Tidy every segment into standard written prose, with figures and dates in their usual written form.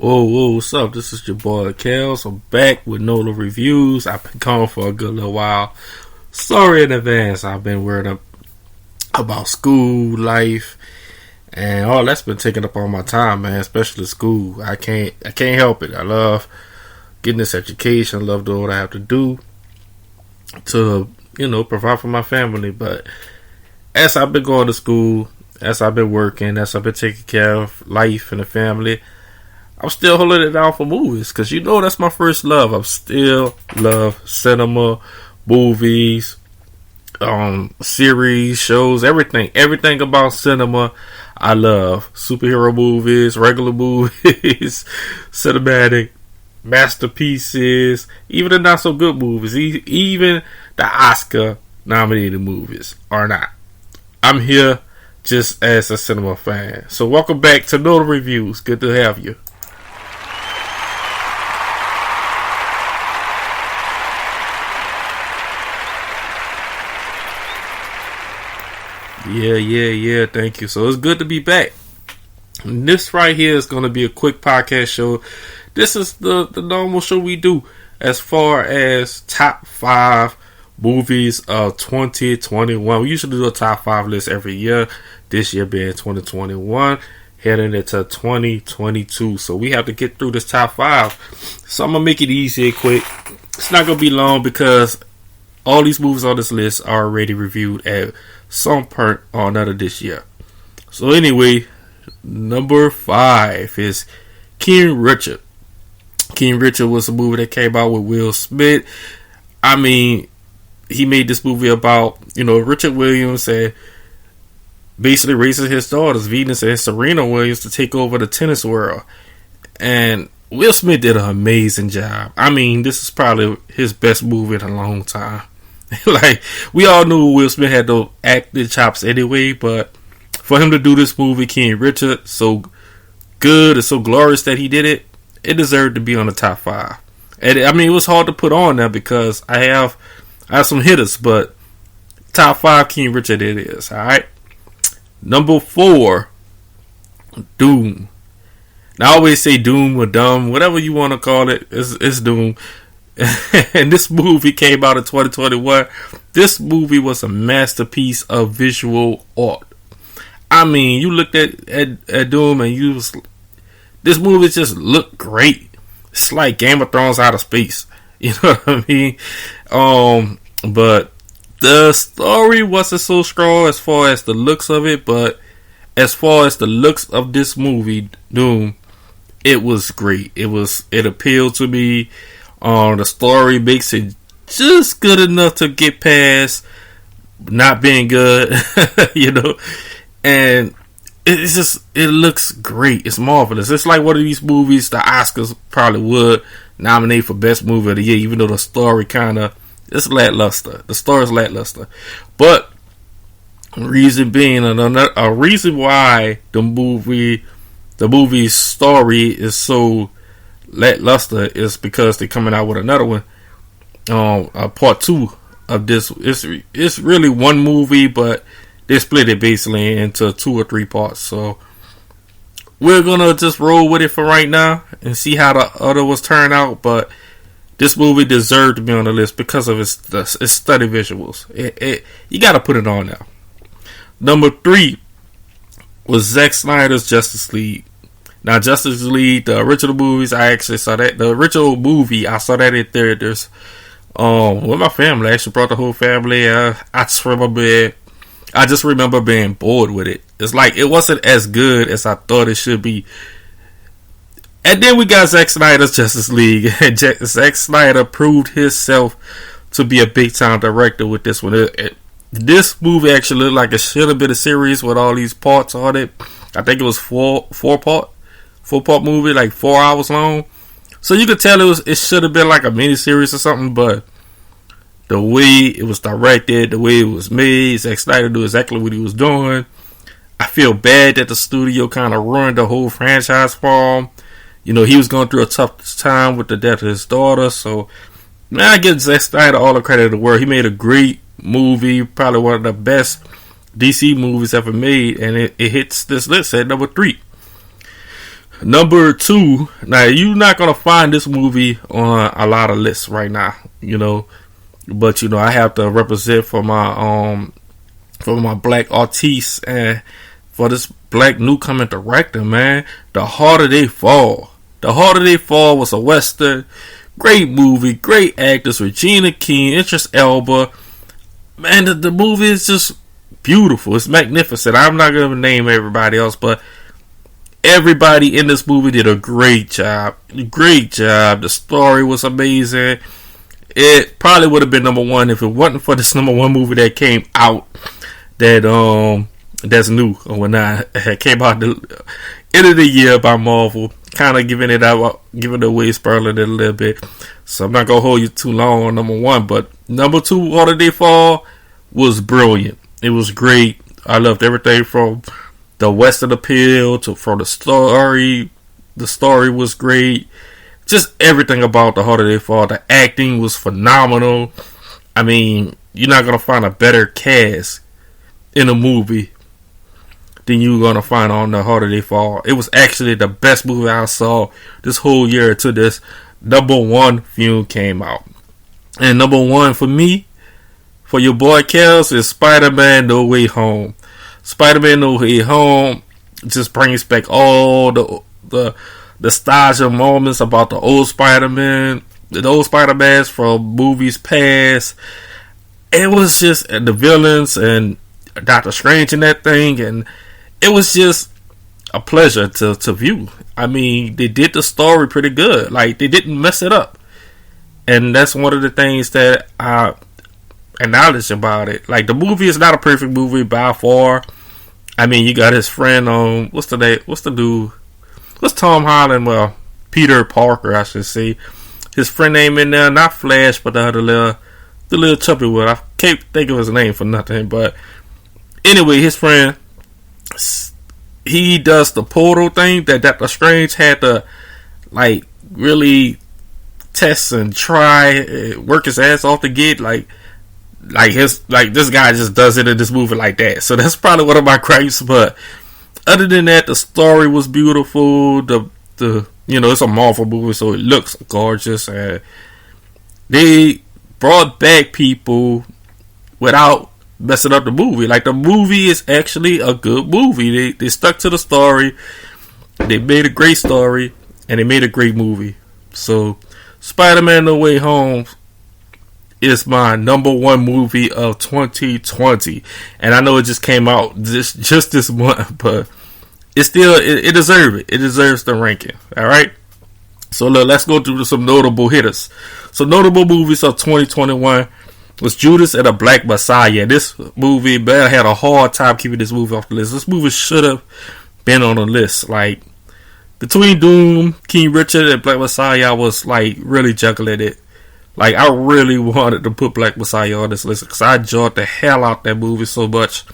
Whoa, what's up? This is your boy Kels. I'm back with Nola Reviews. I've been gone for a good little while. Sorry in advance. I've been worried about school, life, and all that's been taking up all my time, man. Especially school. I can't help it. I love getting this education. I love doing what I have to do to, provide for my family. But as I've been going to school, as I've been working, as I've been taking care of life and the family, I'm still holding it down for movies because that's my first love. I still love cinema, movies, series, shows, everything about cinema. I love superhero movies, regular movies, cinematic masterpieces, even the not so good movies, even the Oscar nominated movies or not. I'm here just as a cinema fan. So welcome back to Nola Reviews. Good to have you. Yeah. Thank you. So it's good to be back. And this right here is going to be a quick podcast show. This is the normal show we do as far as top 5 movies of 2021. We usually do a top 5 list every year. This year being 2021, heading into 2022. So we have to get through this top 5. So I'm going to make it easy and quick. It's not going to be long because all these movies on this list are already reviewed at some point or another this year. So anyway, number 5 is King Richard. King Richard was a movie that came out with Will Smith. I mean, he made this movie about, Richard Williams and basically raising his daughters, Venus and Serena Williams, to take over the tennis world. And Will Smith did an amazing job. I mean, this is probably his best movie in a long time. Like, we all knew Will Smith had those acting chops anyway, but for him to do this movie, King Richard, so good and so glorious that he did it, it deserved to be on the top 5. And I mean, it was hard to put on there because I have some hitters, but top 5 King Richard it is. Alright. Number 4, Doom. Now I always say Doom or Dumb, whatever you want to call it, it's Doom. And this movie came out in 2021. This movie was a masterpiece of visual art. I mean, you looked at Doom and this movie just looked great. It's like Game of Thrones out of space. You know what I mean? But the story wasn't so strong as far as the looks of it, but as far as the looks of this movie, Doom, it was great. It appealed to me. The story makes it just good enough to get past not being good, and it looks great. It's marvelous. It's like one of these movies the Oscars probably would nominate for best movie of the year, even though the story it's lackluster. The story is lackluster, but reason being, a reason why the movie's story is so lackluster is because they're coming out with another one, part 2 of this. It's really one movie, but they split it basically into 2 or 3 parts. So we're gonna just roll with it for right now and see how the other ones turn out. But this movie deserved to be on the list because of its stunning visuals. You gotta put it on now. Number 3 was Zack Snyder's Justice League. Now, Justice League, the original movies, I actually saw that. The original movie, I saw that in theaters. With my family. I actually brought the whole family. I just remember being bored with it. It's like it wasn't as good as I thought it should be. And then we got Zack Snyder's Justice League. And Zack Snyder proved himself to be a big time director with this one. This movie actually looked like it should have been a series with all these parts on it. I think it was four part movie, like 4 hours long. So you could tell it should have been like a mini series or something, but the way it was directed, the way it was made, Zack Snyder knew exactly what he was doing. I feel bad that the studio kind of ruined the whole franchise for him. He was going through a tough time with the death of his daughter, so man, I give Zack Snyder all the credit in the world. He made a great movie, probably one of the best DC movies ever made, and it hits this list at number 3. Number 2. Now you're not gonna find this movie on a lot of lists right now, but I have to represent for my black artists and for this black newcomer director, man. The Harder They Fall. The Harder They Fall was a western, great movie, great actors, Regina King, Idris Elba. Man, the movie is just beautiful. It's magnificent. I'm not gonna name everybody else, but everybody in this movie did a great job. Great job. The story was amazing. It probably would have been number 1 if it wasn't for this number 1 movie that came out that's new or whatnot. It came out the end of the year by Marvel. Kind of giving it away, spoiling it a little bit. So I'm not gonna hold you too long on number 1, but number 2, Harder They Fall, was brilliant. It was great. I loved everything from the Western appeal from the story. The story was great. Just everything about The Harder They Fall. The acting was phenomenal. I mean, you're not gonna find a better cast in a movie than you're gonna find on The Harder They Fall. It was actually the best movie I saw this whole year until this number 1 film came out. And number 1 for me, for your boy Kels, is Spider-Man No Way Home. Spider-Man No Way Home just brings back all the nostalgia moments about the old Spider-Man, the old Spider-Mans from movies past. It was just the villains and Doctor Strange in that thing, and it was just a pleasure to view. I mean, they did the story pretty good. Like, they didn't mess it up. And that's one of the things that I acknowledge about it. Like, the movie is not a perfect movie by far. I mean, you got his friend on, what's the dude? What's Tom Holland? Well, Peter Parker, I should say. His friend name in there, not Flash, but the little chubby one. I can't think of his name for nothing. But anyway, his friend, he does the portal thing that Doctor Strange had to, like, really test and try, work his ass off to get. Like this guy just does it in this movie like that. So that's probably one of my gripes. But other than that, the story was beautiful. It's a Marvel movie, so it looks gorgeous, and they brought back people without messing up the movie. Like, the movie is actually a good movie. They stuck to the story. They made a great story, and they made a great movie. So Spider-Man No Way Home is my number 1 movie of 2020, and I know it just came out just this month, but it deserves it. It deserves the ranking. All right. So let's go through some notable hitters. So notable movies of 2021 was Judas and the Black Messiah. This movie, man, I had a hard time keeping this movie off the list. This movie should have been on the list. Like, between Doom, King Richard, and Black Messiah, I was like really juggling it. Like, I really wanted to put Black Messiah on this list because I enjoyed the hell out that movie so much.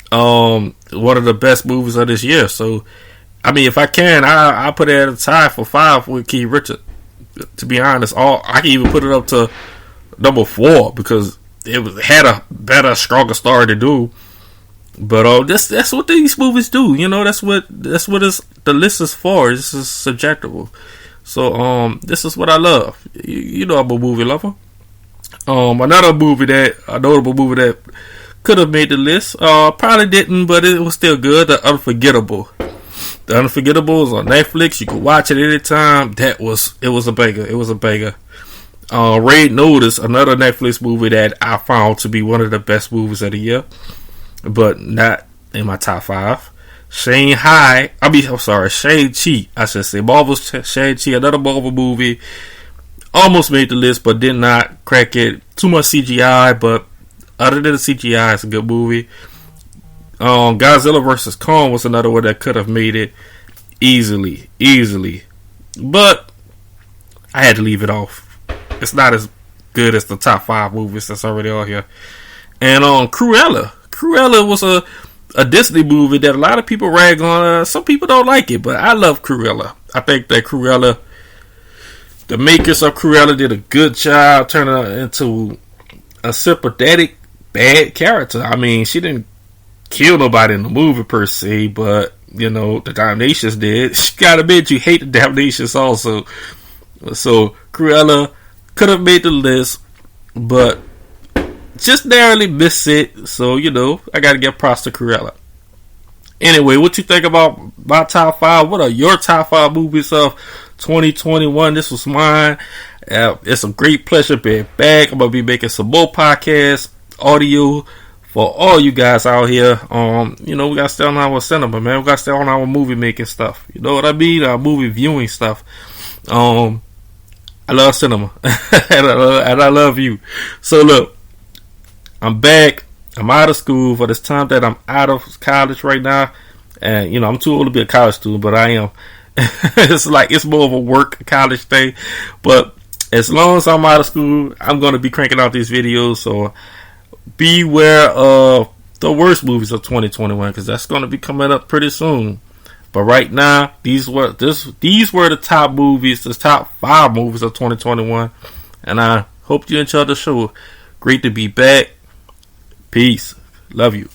One of the best movies of this year. So, I mean, if I can, I put it at a tie for 5 with King Richard. To be honest, I can even put it up to number 4 because it had a better, stronger story to do. But that's what these movies do. That's what the list is for. This is subjective. So this is what I love. I'm a movie lover. Another notable movie that could have made the list, probably didn't, but it was still good. The Unforgettable. The Unforgettable is on Netflix. You can watch it anytime. It was a banger. It was a banger. Red Notice, another Netflix movie that I found to be one of the best movies of the year, but not in my top 5. Shang-Chi, I should say. Marvel's Shang-Chi, another Marvel movie. Almost made the list, but did not crack it. Too much CGI, but other than the CGI, it's a good movie. Godzilla vs. Kong was another one that could have made it easily. But I had to leave it off. It's not as good as the top 5 movies that's already on here. And Cruella. Cruella was a Disney movie that a lot of people rag on. Some people don't like it, but I love Cruella. I think that Cruella, the makers of Cruella, did a good job turning her into a sympathetic bad character. I mean, she didn't kill nobody in the movie per se, but you know, the Damnations did. Gotta admit, you hate the Damnations also. So Cruella could have made the list, but just narrowly missed it. So, you know, I gotta give props to Cruella. Anyway, what you think about my top 5? What are your top 5 movies of 2021? This was mine. It's a great pleasure being back. I'm gonna be making some more podcasts, audio for all you guys out here. You know, we gotta stay on our cinema, man. We gotta stay on our movie making stuff. You know what I mean? Our movie viewing stuff. I love cinema, and I love you. So look, I'm back. I'm out of school for this time that I'm out of college right now. And, you know, I'm too old to be a college student, but I am. It's more of a work college thing. But as long as I'm out of school, I'm going to be cranking out these videos. So beware of the worst movies of 2021, because that's going to be coming up pretty soon. But right now, these were the top movies, the top 5 movies of 2021. And I hope you enjoyed the show. Great to be back. Peace. Love you.